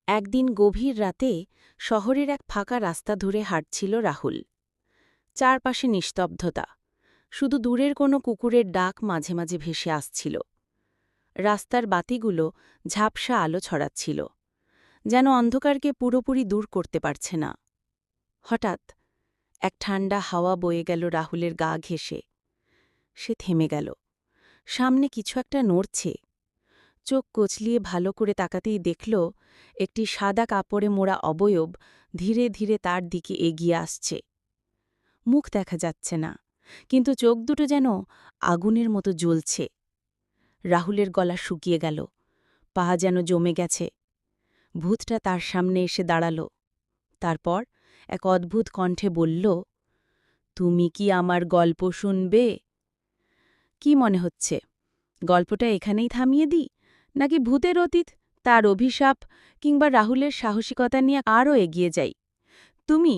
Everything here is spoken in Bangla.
একদিন গভীর রাতে শহরের এক ফাঁকা রাস্তা ধরে হাঁটছিল রাহুল। চারপাশে নিস্তব্ধতা, শুধু দূরের কোনো কুকুরের ডাক মাঝে মাঝে ভেসে আসছিল। রাস্তার বাতিগুলো ঝাপসা আলো ছড়াচ্ছিল, যেন অন্ধকারকে পুরোপুরি দূর করতে পারছে না। হঠাৎ এক ঠান্ডা হাওয়া বয়ে গেল রাহুলের গা ঘেঁষে। সে থেমে গেল। সামনে কিছু একটা নড়ছে। চোখ কচলিয়ে ভালো করে তাকাতেই দেখল একটি সাদা কাপড়ে মোড়া অবয়ব ধীরে ধীরে তার দিকে এগিয়ে আসছে। মুখ দেখা যাচ্ছে না, কিন্তু চোখ দুটো যেন আগুনের মতো জ্বলছে। রাহুলের গলা শুকিয়ে গেল, পা যেন জমে গেছে। ভূতটা তার সামনে এসে দাঁড়াল। তারপর এক অদ্ভুত কণ্ঠে বলল, তুমি কি আমার গল্প শুনবে? কি মনে হচ্ছে, গল্পটা এখানেই থামিয়ে দিই, নাকি ভূতের অতীত, তার অভিশাপ কিংবা রাহুলের সাহসিকতা নিয়ে আরও এগিয়ে যাই? তুমি